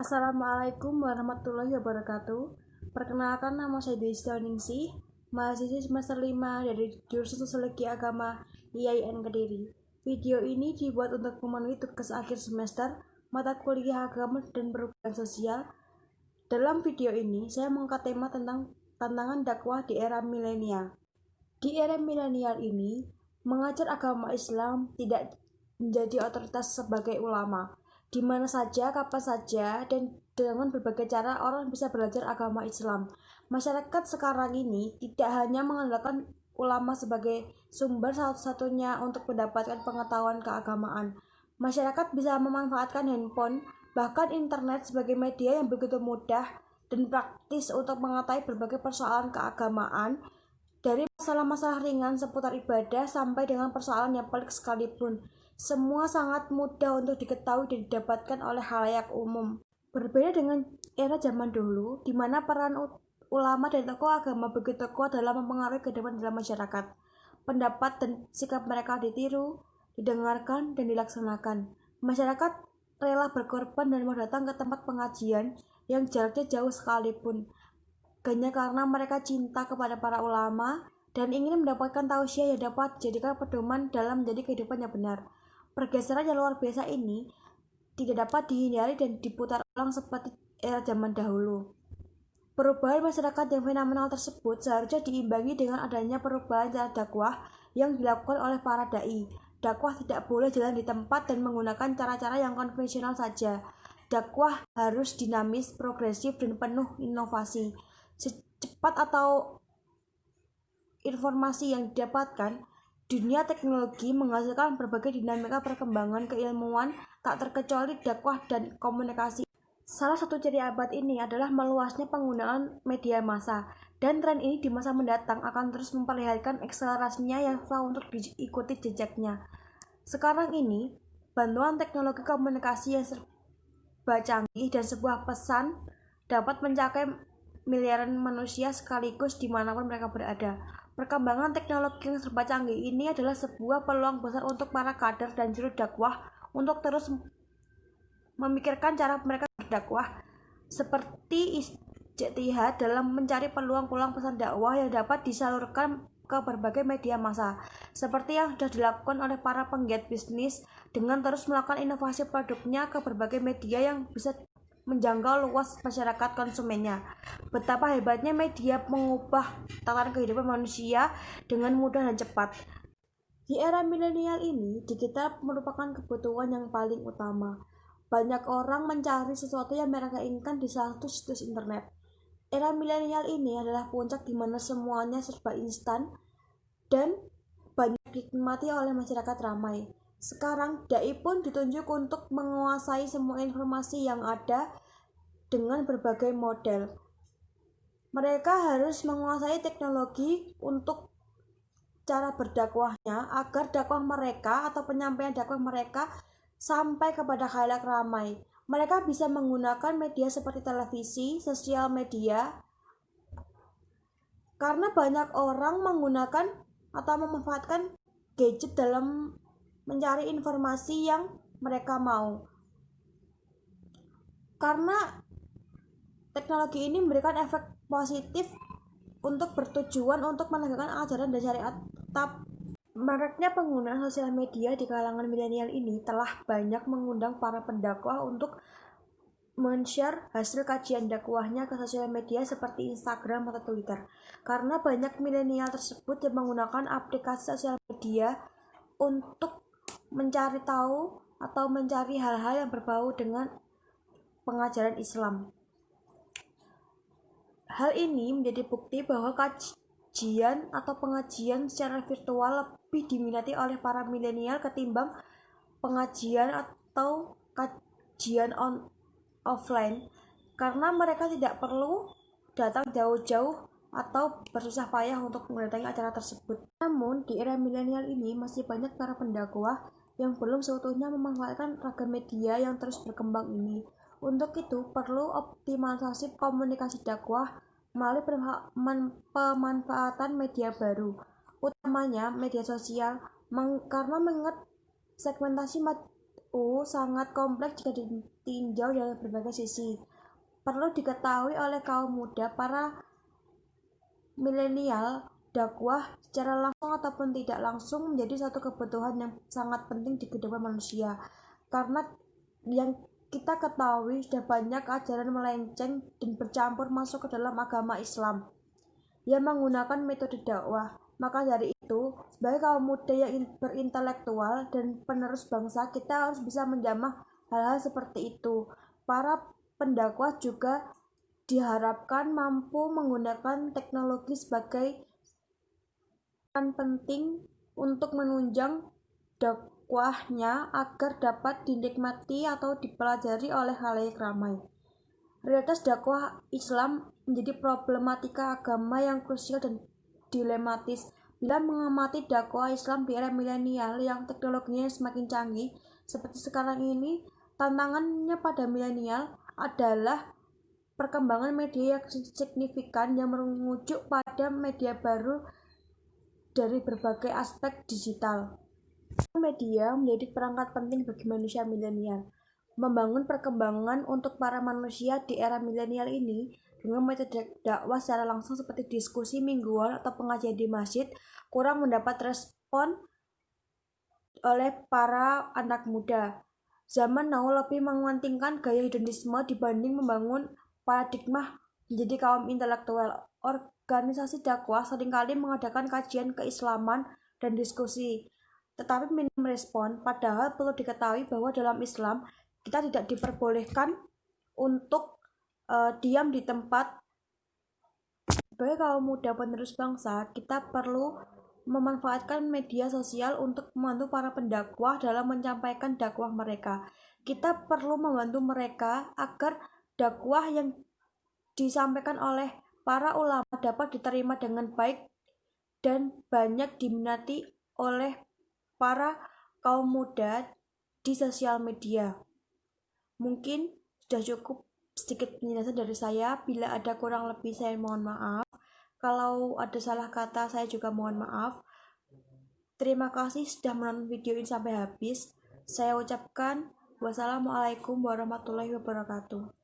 Assalamualaikum warahmatullahi wabarakatuh. Perkenalkan, nama saya Desta Ningsih, mahasiswa semester 5 dari jurusan Sosiologi Agama IAIN Kediri. Video ini dibuat untuk memenuhi tugas akhir semester mata kuliah agama dan perubahan sosial. Dalam video ini, saya mengangkat tema tentang tantangan dakwah di era milenial. Di era milenial ini, mengajar agama Islam tidak menjadi otoritas sebagai ulama. Di mana saja, kapan saja, dan dengan berbagai cara orang bisa belajar agama Islam. Masyarakat sekarang ini tidak hanya mengandalkan ulama sebagai sumber satu-satunya untuk mendapatkan pengetahuan keagamaan. Masyarakat bisa memanfaatkan handphone, bahkan internet sebagai media yang begitu mudah dan praktis untuk mengetahui berbagai persoalan keagamaan, dari masalah-masalah ringan seputar ibadah sampai dengan persoalan yang pelik sekalipun. Semua sangat mudah untuk diketahui dan didapatkan oleh khalayak umum. Berbeda dengan era zaman dulu, di mana peran ulama dan tokoh agama begitu kuat dalam mempengaruhi kehidupan dalam masyarakat. Pendapat dan sikap mereka ditiru, didengarkan, dan dilaksanakan. Masyarakat rela berkorban dan mau datang ke tempat pengajian yang jaraknya jauh sekalipun, hanya karena mereka cinta kepada para ulama dan ingin mendapatkan tausiah yang dapat dijadikan pedoman dalam menjadi kehidupan yang benar. Pergeseran yang luar biasa ini tidak dapat dihindari dan diputar ulang seperti era zaman dahulu. Perubahan masyarakat yang fenomenal tersebut seharusnya diimbangi dengan adanya perubahan cara dakwah yang dilakukan oleh para dai. Dakwah tidak boleh jalan di tempat dan menggunakan cara-cara yang konvensional saja. Dakwah harus dinamis, progresif, dan penuh inovasi. Secepat atau informasi yang didapatkan, dunia teknologi menghasilkan berbagai dinamika perkembangan keilmuan, tak terkecuali dakwah dan komunikasi. Salah satu ciri abad ini adalah meluasnya penggunaan media massa, dan tren ini di masa mendatang akan terus memperlihatkan akselerasinya yang selalu untuk diikuti jejaknya. Sekarang ini, bantuan teknologi komunikasi yang serba canggih dan sebuah pesan dapat mencapai miliaran manusia sekaligus dimanapun mereka berada. Perkembangan teknologi yang serba canggih ini adalah sebuah peluang besar untuk para kader dan juru dakwah untuk terus memikirkan cara mereka berdakwah, seperti ijtihad dalam mencari peluang-peluang pesan dakwah yang dapat disalurkan ke berbagai media massa, seperti yang sudah dilakukan oleh para penggiat bisnis dengan terus melakukan inovasi produknya ke berbagai media yang bisa menjangkau luas masyarakat konsumennya. Betapa hebatnya media mengubah tatanan kehidupan manusia dengan mudah dan cepat. Di era milenial ini, digital merupakan kebutuhan yang paling utama. Banyak orang mencari sesuatu yang mereka inginkan di salah satu situs internet. Era milenial ini adalah puncak di mana semuanya serba instan dan banyak dinikmati oleh masyarakat ramai. Sekarang, dai pun ditunjuk untuk menguasai semua informasi yang ada dengan berbagai model. Mereka harus menguasai teknologi untuk cara berdakwahnya agar dakwah mereka atau penyampaian dakwah mereka sampai kepada khalayak ramai. Mereka bisa menggunakan media seperti televisi, sosial media, karena banyak orang menggunakan atau memanfaatkan gadget dalam mencari informasi yang mereka mau. Karena teknologi ini memberikan efek positif untuk bertujuan untuk menegakkan ajaran dan syariat. Maraknya penggunaan sosial media di kalangan milenial ini telah banyak mengundang para pendakwah untuk men-share hasil kajian dakwahnya ke sosial media seperti Instagram atau Twitter. Karena banyak milenial tersebut yang menggunakan aplikasi sosial media untuk mencari tahu atau mencari hal-hal yang berbau dengan pengajaran Islam. Hal ini menjadi bukti bahwa kajian atau pengajian secara virtual lebih diminati oleh para milenial ketimbang pengajian atau kajian offline, karena mereka tidak perlu datang jauh-jauh atau bersusah payah untuk mendatangi acara tersebut. Namun, di era milenial ini masih banyak para pendakwah yang belum seutuhnya memanfaatkan ragam media yang terus berkembang ini. Untuk itu, perlu optimalisasi komunikasi dakwah melalui pemanfaatan media baru, utamanya media sosial, karena mengingat segmentasi sangat kompleks jika ditinjau dari berbagai sisi. Perlu diketahui oleh kaum muda, para milenial, dakwah secara langsung ataupun tidak langsung menjadi satu kebutuhan yang sangat penting di kehidupan manusia. Karena yang kita ketahui sudah banyak ajaran melenceng dan bercampur masuk ke dalam agama Islam yang menggunakan metode dakwah. Maka dari itu, sebagai kaum muda yang berintelektual dan penerus bangsa, kita harus bisa menjamah hal-hal seperti itu. Para pendakwah juga diharapkan mampu menggunakan teknologi sebagai peran penting untuk menunjang dakwahnya agar dapat dinikmati atau dipelajari oleh khalayak ramai. Realitas dakwah Islam menjadi problematika agama yang krusial dan dilematis. Bila mengamati dakwah Islam di era milenial yang teknologinya semakin canggih seperti sekarang ini, tantangannya pada milenial adalah perkembangan media yang signifikan yang merujuk pada media baru dari berbagai aspek digital. Media menjadi perangkat penting bagi manusia milenial. Membangun perkembangan untuk para manusia di era milenial ini dengan metode dakwah secara langsung seperti diskusi mingguan atau pengajian di masjid kurang mendapat respon oleh para anak muda. Zaman now lebih mementingkan gaya hedonisme dibanding membangun paradigma menjadi kaum intelektual. Organisasi dakwah seringkali mengadakan kajian keislaman dan diskusi, tetapi minim respon. Padahal perlu diketahui bahwa dalam Islam kita tidak diperbolehkan untuk diam di tempat. Sebagai kaum muda penerus bangsa, kita perlu memanfaatkan media sosial untuk membantu para pendakwah dalam menyampaikan dakwah mereka. Kita perlu membantu mereka agar dakwah yang disampaikan oleh para ulama dapat diterima dengan baik dan banyak diminati oleh para kaum muda di sosial media. Mungkin sudah cukup sedikit penjelasan dari saya. Bila ada kurang lebih saya mohon maaf. Kalau ada salah kata saya juga mohon maaf. Terima kasih sudah menonton video ini sampai habis. Saya ucapkan wassalamualaikum warahmatullahi wabarakatuh.